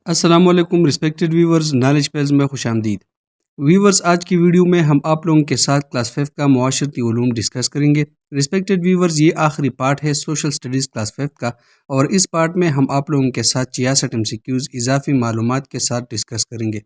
السلام علیکم respected viewers, knowledge Ps میں خوش آمدید۔ ویورز، آج کی ویڈیو میں ہم آپ لوگوں کے ساتھ کلاس 5 کا معاشرتی علوم ڈسکس کریں گے۔ رسپیکٹڈ ویورز، یہ آخری پارٹ ہے سوشل سٹڈیز کلاس 5 کا، اور اس پارٹ میں ہم آپ لوگوں کے ساتھ 66 MCQs اضافی معلومات کے ساتھ ڈسکس کریں گے۔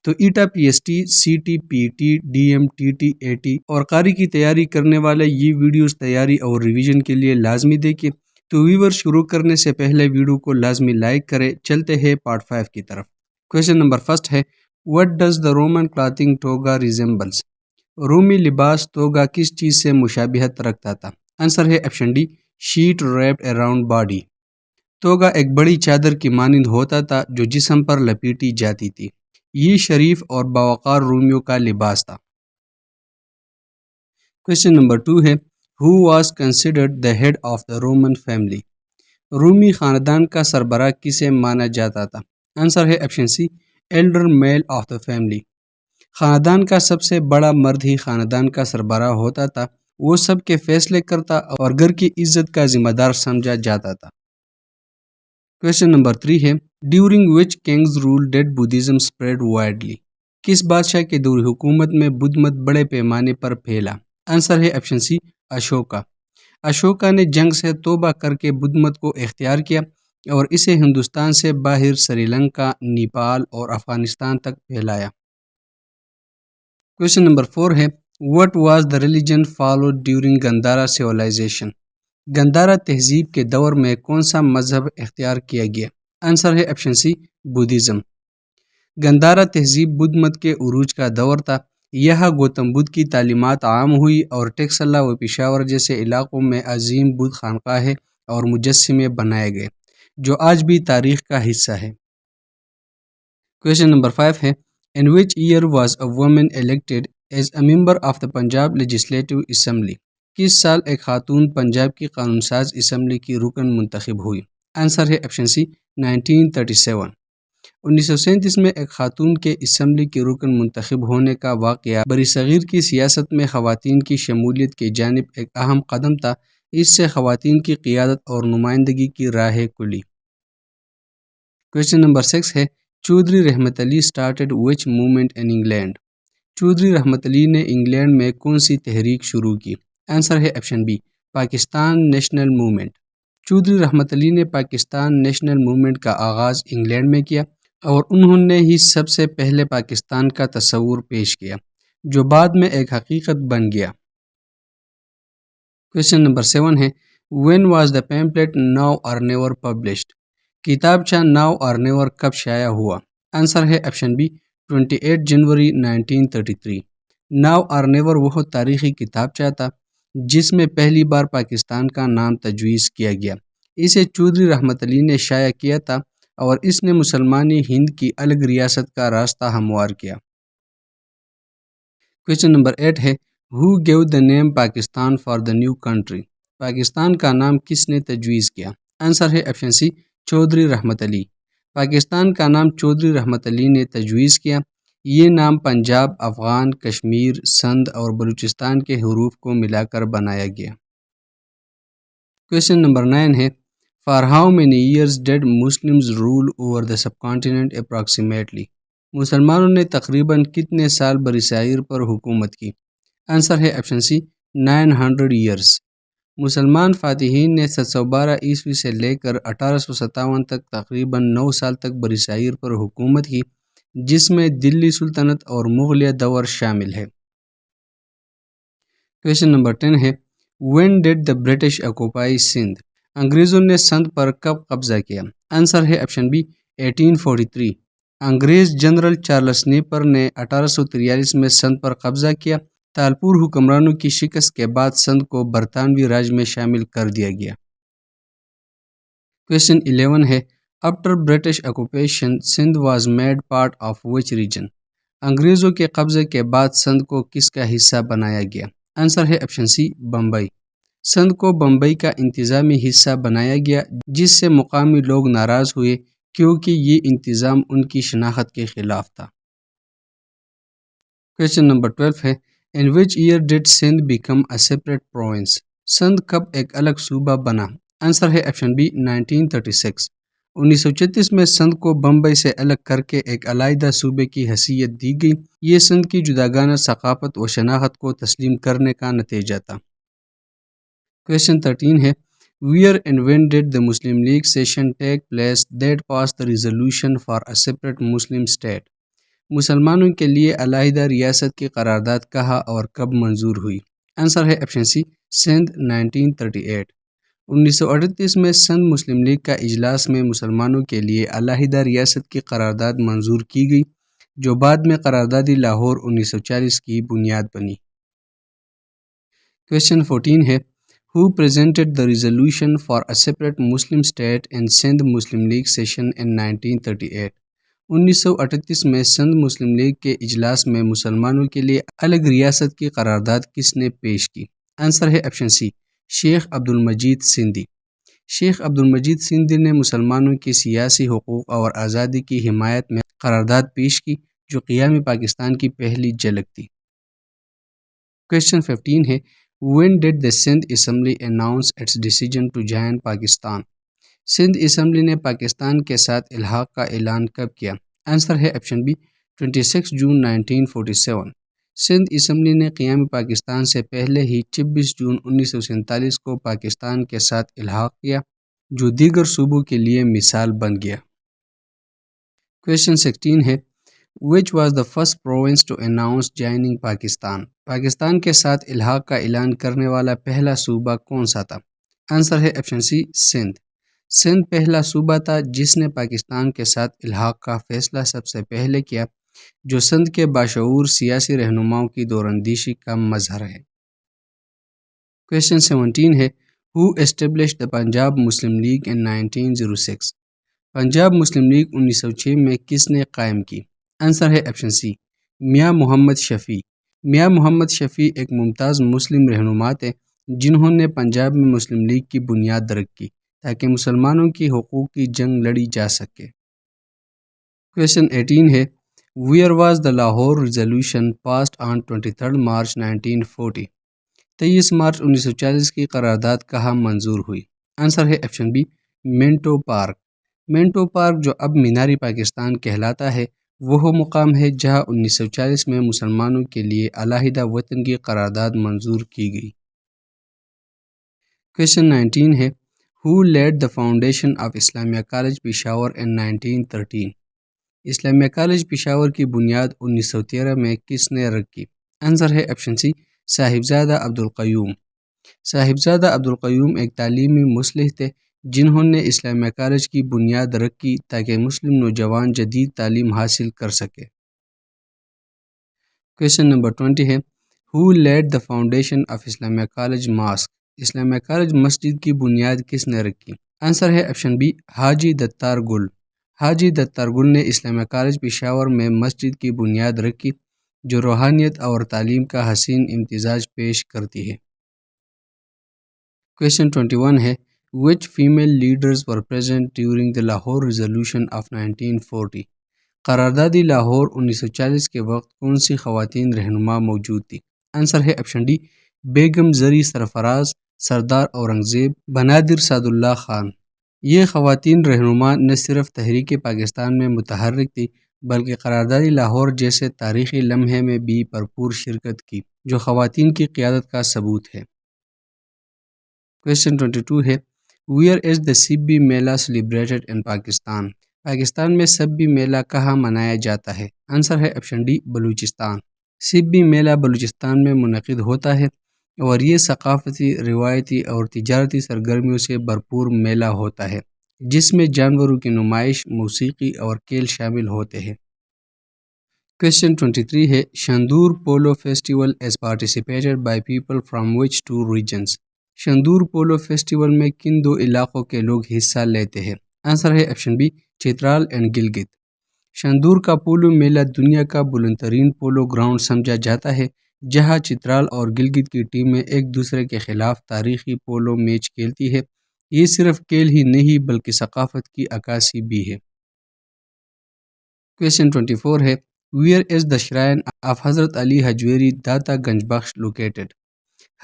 تو ETEA P S T, C T, P T, D M T T, A T اور قاری کی تیاری کرنے والے یہ ویڈیوز تیاری اور ریویژن کے لیے لازمی دیکھیں۔ تو ویور، شروع کرنے سے پہلے ویڈیو کو لازمی لائک کریں۔ چلتے ہیں پارٹ 5 کی طرف۔ کویشچن نمبر فرسٹ ہے، what does the Roman clothing toga resembles? رومی لباس توگا کس چیز سے مشابہت رکھتا تھا؟ آنسر ہے option D, sheet wrapped around body. Toga ایک بڑی چادر کی مانند ہوتا تھا جو جسم پر لپیٹی جاتی تھی۔ یہ شریف اور باوقار رومیوں کا لباس تھا۔ کویشچن نمبر 2 ہے، who was considered the head of the Roman family? رومی خاندان کا سربراہ کسے مانا جاتا تھا؟ آنسر ہے option C, elder male of the family. خاندان کا سب سے بڑا مرد ہی خاندان کا سربراہ ہوتا تھا۔ وہ سب کے فیصلے کرتا اور گھر کی عزت کا ذمہ دار سمجھا جاتا تھا۔ کویشچن نمبر 3 ہے، during which kings rule did Buddhism spread widely? کس بادشاہ کے دور حکومت میں بدھ مت بڑے پیمانے پر پھیلا؟ آنسر ہے آپشن سی، اشوکا۔ اشوکا نے جنگ سے توبہ کر کے بدھ مت کو اختیار کیا اور اسے ہندوستان سے باہر سری لنکا، نیپال اور افغانستان تک پھیلایا۔ کویشچن نمبر 4 ہے، what was the religion followed during Gandhara civilisation? Gandhara تہذیب کے دور میں کون سا مذہب اختیار کیا گیا؟ آنسر ہے آپشن سی، بدھزم۔ گندھارا تہذیب بدھ مت کے عروج کا دور تھا۔ یہاں گوتم بدھ کی تعلیمات عام ہوئی اور ٹیکسلا و پشاور جیسے علاقوں میں عظیم بدھ خانقاہیں اور مجسمے بنائے گئے، جو آج بھی تاریخ کا حصہ ہے۔ کویشچن نمبر 5 ہے، in which year was a woman elected as a member of the Punjab Legislative Assembly؟ کس سال ایک خاتون پنجاب کی قانون ساز اسمبلی کی رکن منتخب ہوئی؟ آنسر ہے آپشن سی، 1937۔ 1937 میں ایک خاتون کے اسمبلی کی رکن منتخب ہونے کا واقعہ برصغیر کی سیاست میں خواتین کی شمولیت کی جانب ایک اہم قدم تھا۔ اس سے خواتین کی قیادت اور نمائندگی کی راہ کھلی۔ کویشچن نمبر 6 ہے، چودھری رحمت علی started which movement in England؟ Chaudhry Rahmat Ali نے انگلینڈ میں کون سی تحریک شروع کی؟ آنسر ہے option b, Pakistan national movement. Chaudhry Rahmat Ali نے پاکستان نیشنل موومنٹ کا آغاز انگلینڈ میں کیا اور انہوں نے ہی سب سے پہلے پاکستان کا تصور پیش کیا، جو بعد میں ایک حقیقت بن گیا۔ کویشچن نمبر 7 ہے، when was the pamphlet Now or Never published؟ کتابچہ Now or Never کب شائع ہوا؟ آنسر ہے option be, 28 January 1933۔ Now or Never وہ تاریخی کتابچہ تھا جس میں پہلی بار پاکستان کا نام تجویز کیا گیا۔ اسے چودھری رحمت علی نے شائع کیا تھا اور اس نے مسلمانی ہند کی الگ ریاست کا راستہ ہموار کیا۔ کویشچن نمبر 8 ہے، who gave the name Pakistan for the new country؟ Pakistan کا نام کس نے تجویز کیا؟ آنسر ہے آپشن سی، چودھری رحمت علی۔ پاکستان کا نام چودھری رحمت علی نے تجویز کیا۔ یہ نام پنجاب، افغان، کشمیر، سندھ اور بلوچستان کے حروف کو ملا کر بنایا گیا۔ کویشچن نمبر 9 ہے، for how many years did Muslims rule over the subcontinent approximately؟ مسلمانوں نے تقریباً کتنے سال برصغیر پر حکومت کی؟ آنسر ہے آپشن سی، 900 years۔ مسلمان فاتحین نے 712 عیسوی سے لے کر 1857 تک تقریباً 9 سال تک برصغیر پر حکومت کی، جس میں دلی سلطنت اور مغلیہ دور شامل ہے۔ کویشچن نمبر 10 ہے، when did the British occupy Sindh? انگریزوں نے سندھ پر کب قبضہ کیا؟ آنسر ہے آپشن بی، 1843۔ انگریز جنرل چارلس نیپر نے 1843 میں سندھ پر قبضہ کیا۔ تالپور حکمرانوں کی شکست کے بعد سندھ کو برطانوی راج میں شامل کر دیا گیا۔ کویشچن 11 ہے، after British occupation Sindh was made part of which region؟ انگریزوں کے قبضے کے بعد سندھ کو کس کا حصہ بنایا گیا؟ آنسر ہے آپشن سی، بمبئی۔ سندھ کو بمبئی کا انتظامی حصہ بنایا گیا، جس سے مقامی لوگ ناراض ہوئے کیونکہ یہ انتظام ان کی شناخت کے خلاف تھا۔ کویشچن نمبر 12 ہے، in which year did Sindh become a separate province؟ Sindh کب ایک الگ صوبہ بنا؟ آنسر ہے آپشن بی، 1936۔ 1936 میں سندھ کو بمبئی سے الگ کر کے ایک علیحدہ صوبے کی حیثیت دی گئی۔ یہ سندھ کی جداگانہ ثقافت و شناخت کو تسلیم کرنے کا نتیجہ تھا۔ Question 13 ہے Where and when did the Muslim League session take place that passed the resolution for a separate Muslim state؟ مسلمانوں کے لیے علیحدہ ریاست کی قرارداد کہاں اور کب منظور ہوئی؟ آنسر ہے آپشن سی، سندھ 1938۔ 1938 میں سندھ مسلم لیگ کا اجلاس میں مسلمانوں کے لیے علیحدہ ریاست کی قرارداد منظور کی گئی، جو بعد میں قراردادی لاہور 1940 کی بنیاد بنی۔ Question 14 ہے Who presented the resolution for a separate Muslim state in Sindh Muslim League session in 1938؟ 1938 میں سندھ مسلم لیگ کے اجلاس میں مسلمانوں کے لیے الگ ریاست کی قرارداد کس نے پیش کی؟ آنسر ہے آپشن سی، شیخ عبد المجید سندھی۔ شیخ عبد المجید سندھی نے مسلمانوں کی سیاسی حقوق اور آزادی کی حمایت میں قرارداد پیش کی، جو قیام پاکستان کی پہلی جھلک تھی۔ Question 15 ہے When did the Sindh Assembly announce its decision to join Pakistan؟ Sindh assembly نے پاکستان کے ساتھ الحاق کا اعلان کب کیا؟ آنسر ہے option be, 26 June 1947۔ Sindh assembly نے قیام پاکستان سے پہلے ہی 26 جون 1947 کو پاکستان کے ساتھ الحاق کیا، جو دیگر صوبوں کے لیے مثال بن گیا۔ Question 16 ہے Which was the first province to announce joining Pakistan؟ Pakistan کے ساتھ الحاق کا اعلان کرنے والا پہلا صوبہ کون سا تھا؟ آنسر ہے آپشن سی، سندھ۔ سندھ پہلا صوبہ تھا جس نے پاکستان کے ساتھ الحاق کا فیصلہ سب سے پہلے کیا، جو سندھ کے باشعور سیاسی رہنماؤں کی دوراندیشی کا مظہر ہے۔ Question 17 ہے Who established the Punjab Muslim League in 1906؟ Punjab Muslim league 1906 میں کس نے قائم کی؟ آنسر ہے آپشن سی، میاں محمد شفیع۔ میاں محمد شفیع ایک ممتاز مسلم رہنما تھے جنہوں نے پنجاب میں مسلم لیگ کی بنیاد رکھی تاکہ مسلمانوں کی حقوق کی جنگ لڑی جا سکے۔ Question 18 ہے Where was the Lahore Resolution passed on 23 March 1940؟ 23 March 1940 کی قرارداد کہاں منظور ہوئی؟ آنسر ہے option be, Manto park. Manto park جو اب میناری پاکستان کہلاتا ہے، وہ مقام ہے جہاں 1940 میں مسلمانوں کے لیے علیحدہ وطن کی قرارداد منظور کی گئی۔ Question 19 ہے Who laid the foundation of Islamia College Peshawar in 1913؟ Islamia college Peshawar کی بنیاد 1913 میں کس نے رکھی؟ آنسر ہے آپشن سی، صاحبزادہ عبدالقیوم۔ صاحبزادہ عبدالقیوم ایک تعلیمی مصلح تھے جنہوں نے اسلامیہ کالج کی بنیاد رکھی تاکہ مسلم نوجوان جدید تعلیم حاصل کر سکے۔ Question number 20 ہے Who laid the foundation of Islamia College Mosque؟ Islamia college مسجد کی بنیاد کس نے رکھی؟ آنسر ہے آپشن بی، حاجی دتار گل۔ حاجی دتار گل نے اسلامیہ کالج پشاور میں مسجد کی بنیاد رکھی، جو روحانیت اور تعلیم کا حسین امتزاج پیش کرتی ہے۔ Question 21 ہے Which female leaders were present during the Lahore Resolution of 1940؟ قراردادی Lahore 1940 کے وقت کون سی خواتین رہنما موجود تھی؟ آنسر ہے آپشن ڈی، بیگم زری سرفراز، سردار اورنگزیب، بنادر سعد اللہ خان۔ یہ خواتین رہنما نہ صرف تحریک پاکستان میں متحرک تھی بلکہ قراردادی لاہور جیسے تاریخی لمحے میں بھی بھرپور شرکت کی، جو خواتین کی قیادت کا ثبوت ہے۔ Question 22 ہے Where is the سبی میلہ celebrated in پاکستان؟ پاکستان میں سبی میلہ کہاں منایا جاتا ہے؟ آنسر ہے آپشن ڈی، بلوچستان۔ سبی میلہ بلوچستان میں منعقد ہوتا ہے اور یہ ثقافتی، روایتی اور تجارتی سرگرمیوں سے بھرپور میلہ ہوتا ہے جس میں جانوروں کی نمائش، موسیقی اور کھیل شامل ہوتے ہیں۔ Question 23 ہے Shandur polo festival is participated by people from which two regions؟ Shandur polo festival میں کن دو علاقوں کے لوگ حصہ لیتے ہیں؟ آنسر ہے option be, Chitral and Gilgit. Shandur کا پولو میلہ دنیا کا بلند ترین پولو گراؤنڈ سمجھا جاتا ہے، جہاں چترال اور گلگت کی ٹیمیں ایک دوسرے کے خلاف تاریخی پولو میچ کھیلتی ہے۔ یہ صرف کھیل ہی نہیں بلکہ ثقافت کی عکاسی بھی ہے۔ Question 24 ہے Where is the shrine of حضرت علی حجویری داتا گنج بخش located؟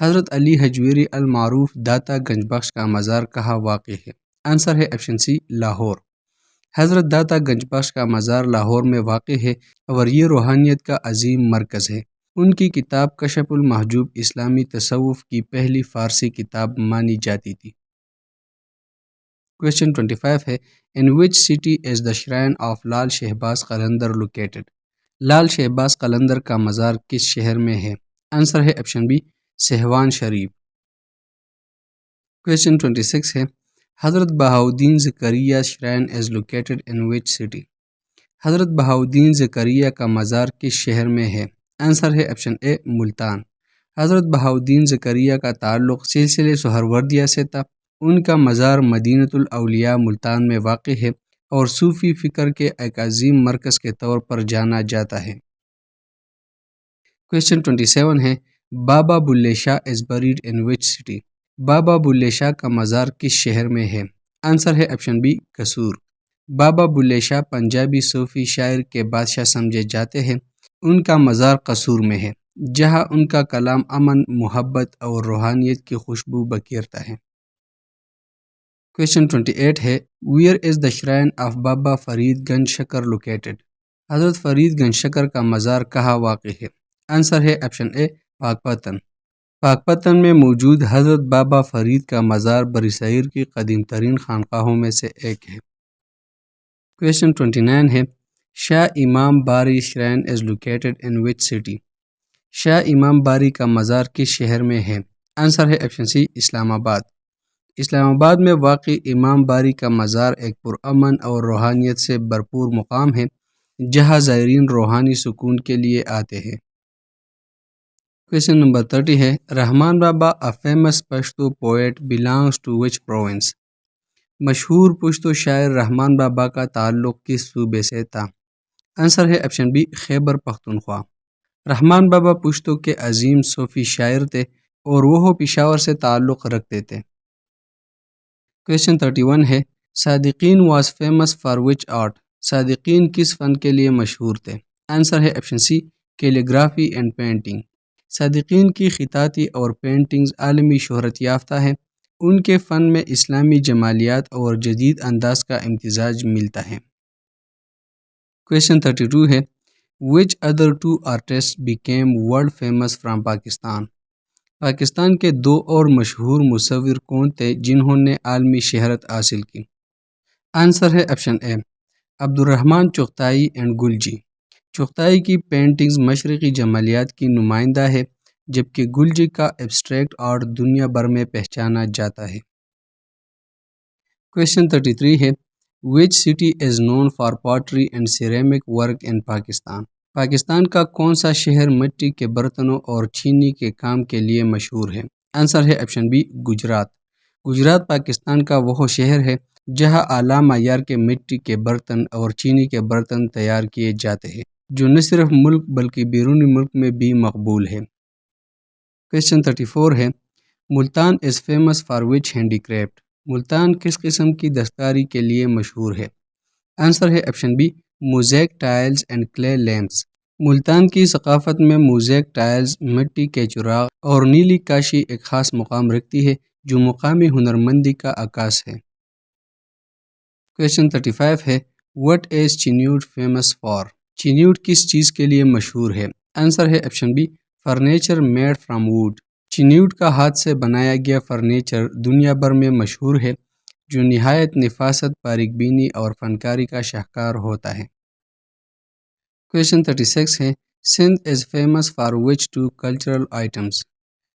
حضرت علی حجویری المعروف داتا گنج بخش کا مزار کہاں واقع ہے؟ آنسر ہے آپشن سی، لاہور۔ حضرت داتا گنج بخش کا مزار لاہور میں واقع ہے اور یہ روحانیت کا عظیم مرکز ہے۔ ان کی کتاب کشف المحجوب اسلامی تصوف کی پہلی فارسی کتاب مانی جاتی تھی۔ Question 25 ہے In which city is the shrine of Lal Shahbaz Qalandar located؟ لال شہباز قلندر کا مزار کس شہر میں ہے؟ آنسر ہے option B Sehwan Sharif. Question 26 ہے حضرت Bahauddin Zakariya shrine is located in which city؟ حضرت بہاؤدین زکریا کا مزار کس شہر میں ہے؟ آنسر ہے آپشن اے ملتان۔ حضرت بہاؤدین زکریا کا تعلق سلسلہ سہروردیہ سے تھا۔ ان کا مزار مدینۃ الاولیاء ملتان میں واقع ہے اور صوفی فکر کے ایک عظیم مرکز کے طور پر جانا جاتا ہے۔ Question 27 ہے بابا بلے شاہ از buried in which city؟ بابا بلے شاہ کا مزار کس شہر میں ہے؟ آنسر ہے آپشن بی قصور۔ بابا بلے شاہ پنجابی صوفی شاعر کے بادشاہ سمجھے جاتے ہیں۔ ان کا مزار قصور میں ہے جہاں ان کا کلام امن، محبت اور روحانیت کی خوشبو بکھیرتا ہے۔ Question 28 ہے Where is the shrine of بابا فرید گنج شکر located؟ حضرت فرید گنج شکر کا مزار کہاں واقع ہے؟ آنسر ہے آپشن اے پاکپتن۔ پاکپتن میں موجود حضرت بابا فرید کا مزار برصغیر کی قدیم ترین خانقاہوں میں سے ایک ہے۔ Question 29 ہے شاہ امام باری shrine is located in which city؟ شاہ امام باری کا مزار کس شہر میں ہے؟ آنسر ہے آپشن سی اسلام آباد۔ اسلام آباد میں واقع امام باری کا مزار ایک پرامن اور روحانیت سے بھرپور مقام ہے جہاں زائرین روحانی سکون کے لیے آتے ہیں۔ Question نمبر 30 ہے رحمان بابا a famous Pashto poet belongs to which province؟ مشہور پشتو شاعر رحمان بابا کا تعلق کس صوبے سے تھا؟ آنسر ہے آپشن بی خیبر پختونخوا۔ رحمان بابا پشتو کے عظیم صوفی شاعر تھے اور وہ پشاور سے تعلق رکھتے تھے۔ Question 31 ہے صادقین was famous for which art؟ صادقین کس فن کے لیے مشہور تھے؟ آنسر ہے option C calligraphy and painting. Sadequain کی خطاطی اور پینٹنگز عالمی شہرت یافتہ ہیں۔ ان کے فن میں اسلامی جمالیات اور جدید انداز کا امتزاج ملتا ہے۔ Question 32 ہے Which other two artists became world famous from Pakistan? Pakistan کے دو اور مشہور مصور کون تھے جنہوں نے عالمی شہرت حاصل کی؟ آنسر ہے option A Abdur Rahman Chughtai and Gulgee. Chughtai کی پینٹنگز مشرقی جمالیات کی نمائندہ ہے جبکہ گلجی کا ایبسٹریکٹ آرٹ دنیا بھر میں پہچانا جاتا ہے۔ Question 33 ہے Which city is known for pottery and ceramic work in Pakistan? Pakistan کا کون سا شہر مٹی کے برتنوں اور چینی کے کام کے لیے مشہور ہے؟ آنسر ہے آپشن بی گجرات۔ گجرات پاکستان کا وہ شہر ہے جہاں اعلیٰ معیار کے مٹی کے برتن اور چینی کے برتن تیار کیے جاتے ہیں جو نہ صرف ملک بلکہ بیرونی ملک میں بھی مقبول ہے۔ Question 34 ہے Multan is famous for which handicraft? Multan کس قسم کی دستکاری کے لیے مشہور ہے؟ آنسر ہے option B mosaic tiles and clay lamps. Multan کی ثقافت میں موزیک ٹائلز، مٹی کے چراغ اور نیلی کاشی ایک خاص مقام رکھتی ہے جو مقامی ہنرمندی کا عکاس ہے۔ Question 35 ہے What is Chiniot famous for? Chiniot کس چیز کے لیے مشہور ہے؟ آنسر ہے option B furniture made from wood. Chiniot کا ہاتھ سے بنایا گیا فرنیچر دنیا بھر میں مشہور ہے جو نہایت نفاست، باریک بینی اور فنکاری کا شاہکار ہوتا ہے۔ Question 36 ہے Sindh is famous for which two cultural items?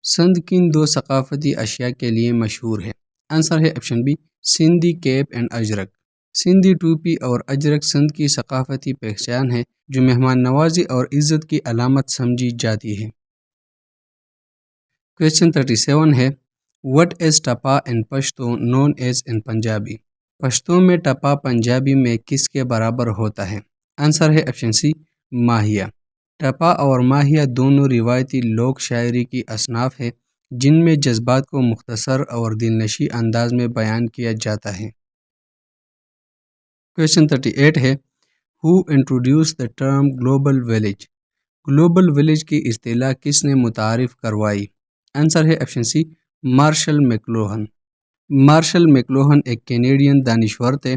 Sindh کن دو ثقافتی اشیاء کے لیے مشہور ہے؟ آنسر ہے option b Sindhi cap and ajrak. Sindhi ٹوپی اور اجرک سندھ کی ثقافتی پہچان ہے جو مہمان نوازی اور عزت کی علامت سمجھی جاتی ہے۔ Question 37 ہے What is tappa in Pashto known as in Punjabi? Pashto میں ٹپا پنجابی میں کس کے برابر ہوتا ہے؟ آنسر ہے آپشن سی ماہیہ۔ ٹپا اور ماہیہ دونوں روایتی لوک شاعری کی اصناف ہیں جن میں جذبات کو مختصر اور دلنشیں انداز میں بیان کیا جاتا ہے۔ Question 38 ہے Who introduced the term global village؟ Global village کی اصطلاح کس نے متعارف کروائی؟ آنسر ہے آپشن سی مارشل میکلوہن۔ مارشل میکلوہن ایک کینیڈین دانشور تھے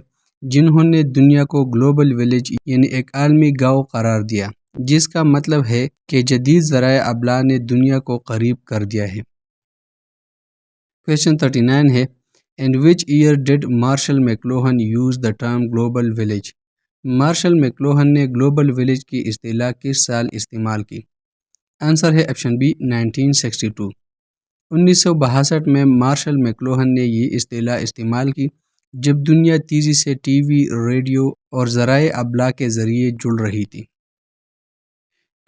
جنہوں نے دنیا کو گلوبل ولیج یعنی ایک عالمی گاؤں قرار دیا، جس کا مطلب ہے کہ جدید ذرائع ابلاغ نے دنیا کو قریب کر دیا ہے۔ کویشچن 39 ہے In which year did Marshall McLuhan use the term global village؟ Marshall McLuhan نے گلوبل ولیج کی اصطلاح کس سال استعمال کی؟ آنسر ہے آپشن بی 1962۔ 1962 میں مارشل میکلوہن نے یہ اصطلاح استعمال کی جب دنیا تیزی سے ٹی وی، ریڈیو اور ذرائع ابلاغ کے ذریعے جڑ رہی تھی۔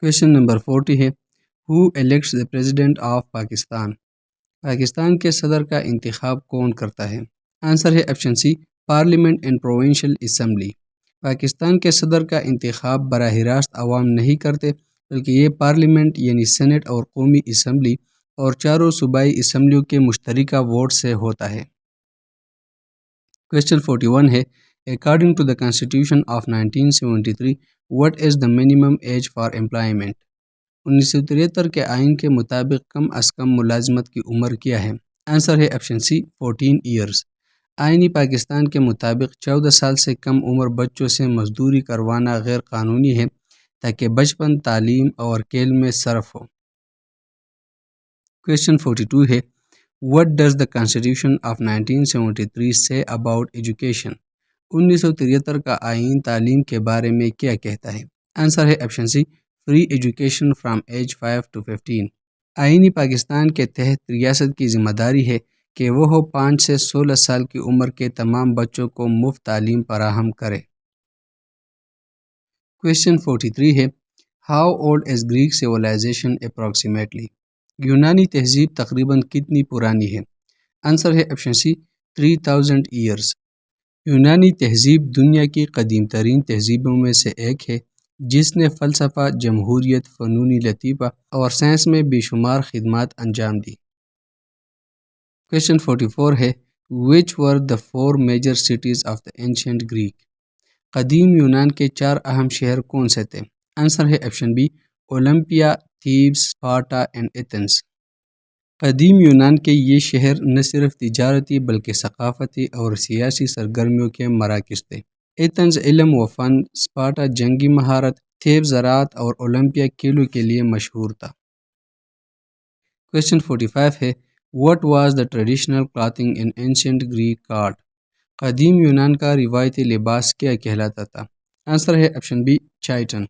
کویشچن نمبر 40 ہے Who elects the President of Pakistan؟ Pakistan کے صدر کا انتخاب کون کرتا ہے؟ آنسر ہے option c parliament and provincial assembly. Pakistan کے صدر کا انتخاب براہ راست عوام نہیں کرتے، بلکہ یہ پارلیمنٹ یعنی سینٹ اور قومی اسمبلی اور چاروں صوبائی اسمبلیوں کے مشترکہ ووٹ سے ہوتا ہے۔ کویشچن 41 ہے According to the Constitution of 1973, what is the minimum age for employment؟ 1973 کے آئین کے مطابق کم از کم ملازمت کی عمر کیا ہے؟ آنسر ہے آپشن سی 14 ایئرز۔ آئینی پاکستان کے مطابق 14 سال سے کم عمر بچوں سے مزدوری کروانا غیر قانونی ہے تاکہ بچپن تعلیم اور کھیل میں صرف ہو۔ کویشچن 42 ہے What does the Constitution of 1973 say about education؟ 1973 کا آئین تعلیم کے بارے میں کیا کہتا ہے؟ آنسر ہے option c free education from age 5 to 15۔ آئینی پاکستان کے تحت ریاست کی ذمہ داری ہے کہ وہ 5 سے 16 سال کی عمر کے تمام بچوں کو مفت تعلیم فراہم کرے۔ کویشچن 43 ہے How old is Greek civilization approximately؟ یونانی تہذیب تقریباً کتنی پرانی ہے؟ آنسر ہے آپشن سی 3000 ایئرز۔ یونانی تہذیب دنیا کی قدیم ترین تہذیبوں میں سے ایک ہے جس نے فلسفہ، جمہوریت، فنون لطیفہ اور سائنس میں بے شمار خدمات انجام دی۔ کویشچن 44 ہے Which were the 4 major cities of the ancient Greek؟ قدیم یونان کے 4 اہم شہر کون سے تھے؟ آنسر ہے option be Olympia, Thebes, Sparta and Athens. قدیم یونان کے یہ شہر نہ صرف تجارتی بلکہ ثقافتی اور سیاسی سرگرمیوں کے مراکز تھے۔ ایتھنز علم و فن، اسپارٹا جنگی مہارت، تھیبس زراعت اور اولمپیا کھیلوں کے لیے مشہور تھا۔ کویشچن 45 ہے What was the traditional clothing in ancient Greek art؟ قدیم یونان کا روایتی لباس کیا کہلاتا تھا؟ آنسر ہے آپشن بی چائٹن۔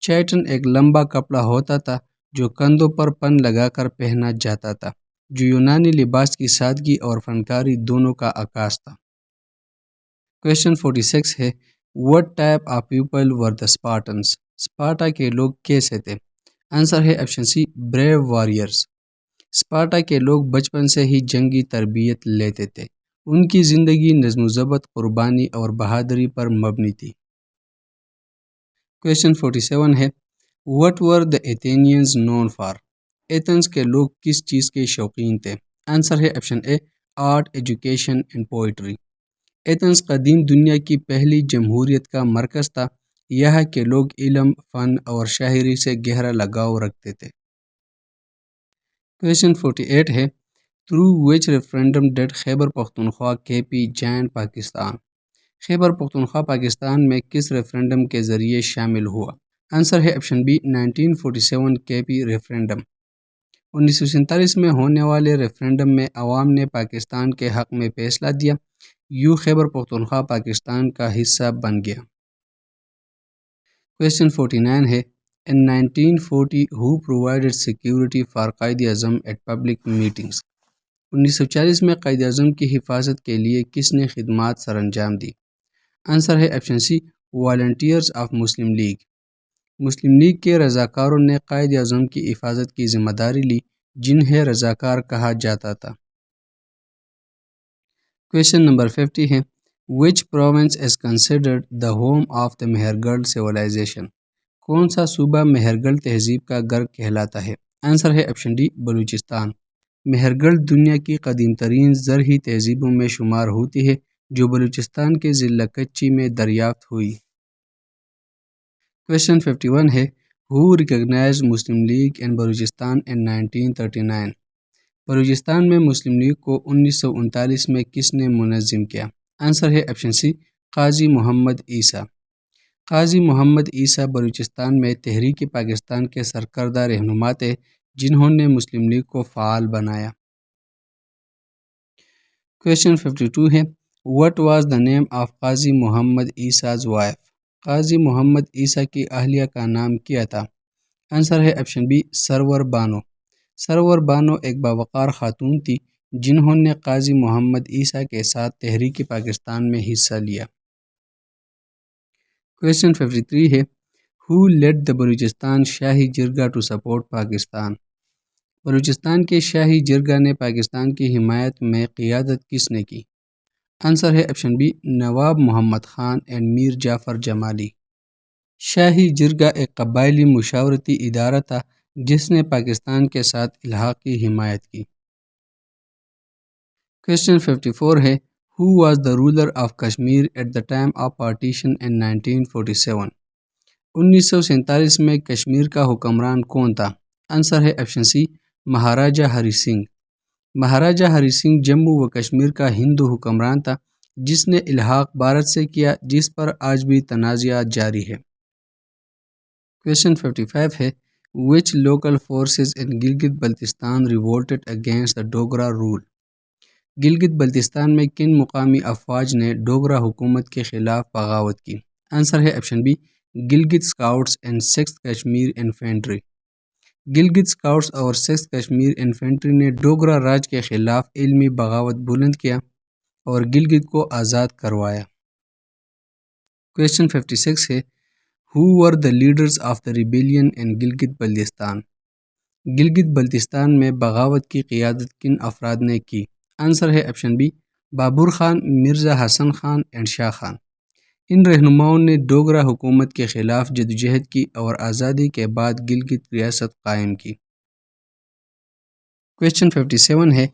چائٹن ایک لمبا کپڑا ہوتا تھا جو کندھوں پر پن لگا کر پہنا جاتا تھا، جو یونانی لباس کی سادگی اور فنکاری دونوں کا عکاس تھا۔ کویشچن 46 ہے What type of people were the Spartans؟ Sparta کے لوگ کیسے تھے؟ آنسر ہے option c brave warriors. Sparta کے لوگ بچپن سے ہی جنگی تربیت لیتے تھے۔ ان کی زندگی نظم و ضبط، قربانی اور بہادری پر مبنی تھی۔ کویشچن 47 ہے What were the Athenians known for؟ Athens کے لوگ کس چیز کے شوقین تھے؟ آنسر ہے option a art, education and poetry. Athens قدیم دنیا کی پہلی جمہوریت کا مرکز تھا۔ یہاں کے لوگ علم، فن اور شاعری سے گہرا لگاؤ رکھتے تھے۔ کویشچن 48 ہے Through which referendum did Khyber Pakhtunkhwa KP join Pakistan? Khyber Pakhtunkhwa Pakistan میں کس ریفرنڈم کے ذریعے شامل ہوا؟ آنسر ہے آپشن بی 1947 KP ریفرنڈم۔ 1947 میں ہونے والے ریفرنڈم میں عوام نے پاکستان کے حق میں فیصلہ دیا، یوں خیبر پختونخوا پاکستان کا حصہ بن گیا۔ کویشچن 49 ہے In 1940 who provided security for Quaid Azam at public meetings؟ 1940 میں قائد اعظم کی حفاظت کے لیے کس نے خدمات سر انجام دی؟ آنسر ہے option c volunteers of Muslim League. Muslim League کے رضاکاروں نے قائد اعظم کی حفاظت کی ذمہ داری لی، جنہیں رضاکار کہا جاتا تھا۔ کویشچن نمبر 50 ہے Which province is considered the home of the Mehrgarh civilization؟ کون سا صوبہ مہرگڑھ تہذیب کا گھر کہلاتا ہے؟ آنسر ہے آپشن ڈی بلوچستان۔ مہرگڑھ دنیا کی قدیم ترین زرعی تہذیبوں میں شمار ہوتی ہے جو بلوچستان کے ضلع کچی میں دریافت ہوئی۔ کویشچن 51 ہے Who recognized Muslim League in Balochistan in 1939؟ Balochistan میں مسلم لیگ کو 1939 میں کس نے منظم کیا؟ آنسر ہے آپشن سی قاضی محمد عیسیٰ۔ قاضی محمد عیسیٰ بلوچستان میں تحریک پاکستان کے سرکردہ رہنما تھے جنہوں نے مسلم لیگ کو فعال بنایا۔ کویشچن 52 ہے What was the name of Qazi Muhammad عیسیٰ's wife؟ قاضی محمد عیسیٰ کی اہلیہ کا نام کیا تھا؟ آنسر ہے آپشن بی سرور بانو۔ سرور بانو ایک باوقار خاتون تھی جنہوں نے قاضی محمد عیسیٰ کے ساتھ تحریک پاکستان میں حصہ لیا۔ کویشچن 53 ہے Who led the Balochistan shahi jirga to support Pakistan? Balochistan کے شاہی جرگہ نے پاکستان کی حمایت میں قیادت کس نے کی؟ آنسر ہے option B Nawab Muhammad Khan and Mir Jafar Jamali. Shahi Jirga ایک قبائلی مشاورتی ادارہ تھا جس نے پاکستان کے ساتھ الحاق کی حمایت کی۔ کویشچن 54 ہے Who was the ruler of Kashmir at the time of partition in 1947؟ 1947 میں کشمیر کا حکمران کون تھا؟ آنسر ہے آپشن سی مہاراجہ ہری سنگھ۔ مہاراجہ ہری سنگھ جموں و کشمیر کا ہندو حکمران تھا جس نے الحاق بھارت سے کیا، جس پر آج بھی تنازعات جاری ہے۔ کویشچن 55 ہے Which local forces in Gilgit Baltistan revolted against the Dogra rule؟ Gilgit Baltistan میں کن مقامی افواج نے ڈوگرا حکومت کے خلاف بغاوت کی؟ آنسر ہے option be Gilgit scouts and 6th Kashmir infantry. Gilgit scouts اور 6th کشمیر انفینٹری نے ڈوگرا راج کے خلاف علمی بغاوت بلند کیا اور گلگت کو آزاد کروایا۔ کویشچن 56 ہے Who were the leaders of the rebellion in Gilgit Baltistan? Gilgit Baltistan میں بغاوت کی قیادت کن افراد نے کی؟ آنسر ہے option B Babar Khan, Mirza Hassan Khan and Shah Khan. ان رہنماؤں نے ڈوگرا حکومت کے خلاف جدوجہد کی اور آزادی کے بعد گلگت ریاست قائم کی۔ کویشچن 57 ہے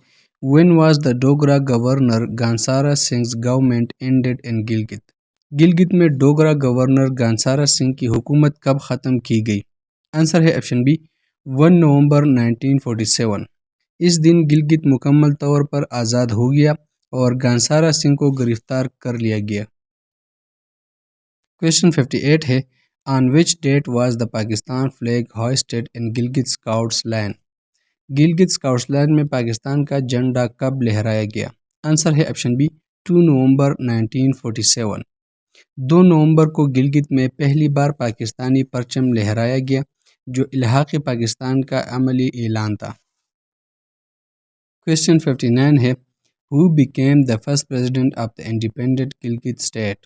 When was the Dogra governor Ghansara Singh's government ended in Gilgit? Gilgit میں ڈوگرا گورنر گانسارا سنگھ کی حکومت کب ختم کی گئی؟ آنسر ہے آپشن بی 1 نومبر 1947۔ اس دن گلگت مکمل طور پر آزاد ہو گیا اور گانسارا سنگھ کو گرفتار کر لیا گیا۔ کویشچن 58 ہے On which date was the Pakistan flag hoisted in Gilgit scouts line? Gilgit scouts line میں پاکستان کا جھنڈا کب لہرایا گیا؟ آنسر ہے آپشن بی 2 نومبر 1947۔ 2 نومبر کو گلگت میں پہلی بار پاکستانی پرچم لہرایا گیا جو الحاق پاکستان کا عملی اعلان تھا۔ کویشچن 59 ہے Who became the first president of the independent Gilgit state؟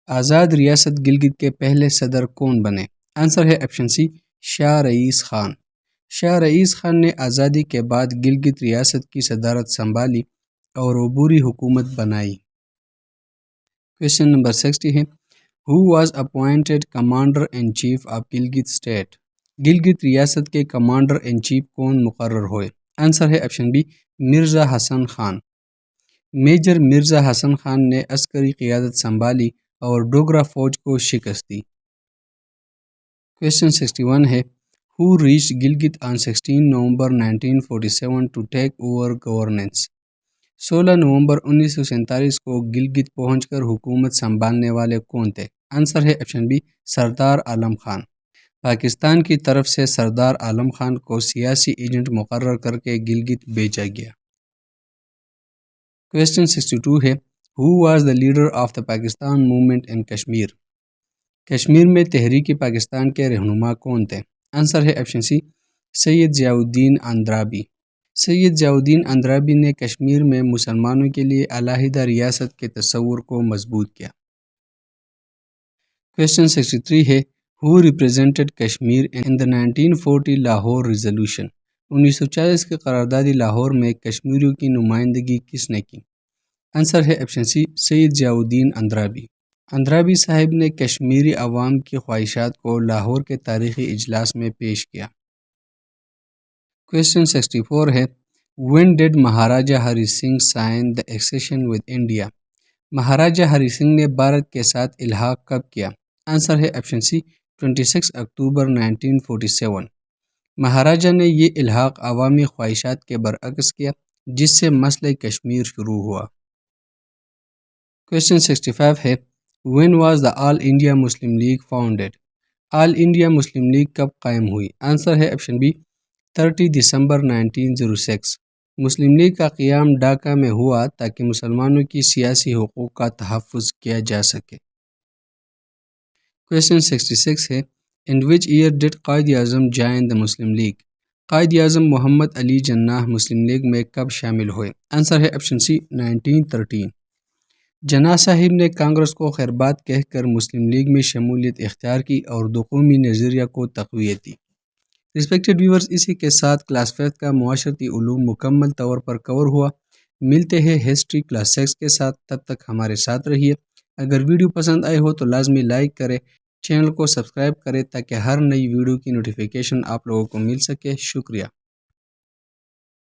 آزاد ریاست گلگت کے پہلے صدر کون بنے؟ آنسر ہے آپشن سی شاہ رئیس خان۔ شاہ رئیس خان نے آزادی کے بعد گلگت ریاست کی صدارت سنبھالی اور عبوری حکومت بنائی۔ کویشچن نمبر 60 ہے Who was appointed commander in chief of Gilgit state؟ Gilgit ریاست کے کمانڈر ان چیف کون مقرر ہوئے؟ آنسر ہے option be Mirza Hassan Khan. Major Mirza Hassan Khan نے عسکری قیادت سنبھالی اور ڈوگرا فوج کو شکست دی۔ کویشچن 61 ہے Who reached Gilgit on 16 November 1947 to take over governance؟ 16 نومبر 1947 کو گلگت پہنچ کر حکومت سنبھالنے والے کون تھے؟ آنسر ہے آپشن بی سردار عالم خان۔ پاکستان کی طرف سے سردار عالم خان کو سیاسی ایجنٹ مقرر کر کے گلگت بھیجا گیا۔ کویشچن 62 ہے Who was the leader of the Pakistan movement in Kashmir? Kashmir میں تحریک پاکستان کے رہنما کون تھے؟ آنسر ہے آپشن سی سید ضیاء الدین اندرابی۔ سید ضیاء الدین اندرابی نے کشمیر میں مسلمانوں کے لیے علیحدہ ریاست کے تصور کو مضبوط کیا۔ کویشچن 63 ہے Who represented Kashmir in the 1940 Lahore resolution? 1940 کے قراردادی لاہور میں کشمیریوں کی نمائندگی کس نے کی؟ آنسر ہے آپشن سی سید ضیاء الدین اندرابی۔ اندرابی صاحب نے کشمیری عوام کی خواہشات کو لاہور کے تاریخی اجلاس میں پیش کیا۔ کویشچن 64 ہے When did Maharaja Hari Singh sign the accession with India؟ مہاراجہ ہری سنگھ نے بھارت کے ساتھ الحاق کب کیا؟ آنسر ہے آپشن سی 26 اکتوبر 1947۔ مہاراجہ نے یہ الحاق عوامی خواہشات کے برعکس کیا جس سے مسئلہ کشمیر شروع ہوا۔ کویشچن 65 ہے when was the all India Muslim league founded? All India Muslim league کب قائم ہوئی؟ آنسر ہے option be 30 December 1906۔ Muslim league کا قیام ڈھاکہ میں ہوا تاکہ مسلمانوں کی سیاسی حقوق کا تحفظ کیا جا سکے۔ کویشچن 66 ہے ان which year ڈڈ Quaid Azam join the Muslim league? Quaid Azam Muhammad Ali Jinnah Muslim league میں کب شامل ہوئے؟ آنسر ہے آپشن سی 1913۔ جناح صاحب نے کانگریس کو خیرباد کہہ کر مسلم لیگ میں شمولیت اختیار کی اور دو قومی نظریہ کو تقویت دی۔ رسپیکٹڈ ویورز، اسی کے ساتھ کلاس 5 کا معاشرتی علوم مکمل طور پر کور ہوا۔ ملتے ہیں ہسٹری کلاس 6 کے ساتھ، تب تک ہمارے ساتھ رہیے۔ اگر ویڈیو پسند آئے ہو تو لازمی لائک کریں، چینل کو سبسکرائب کریں تاکہ ہر نئی ویڈیو کی نوٹیفیکیشن آپ لوگوں کو مل سکے۔ شکریہ۔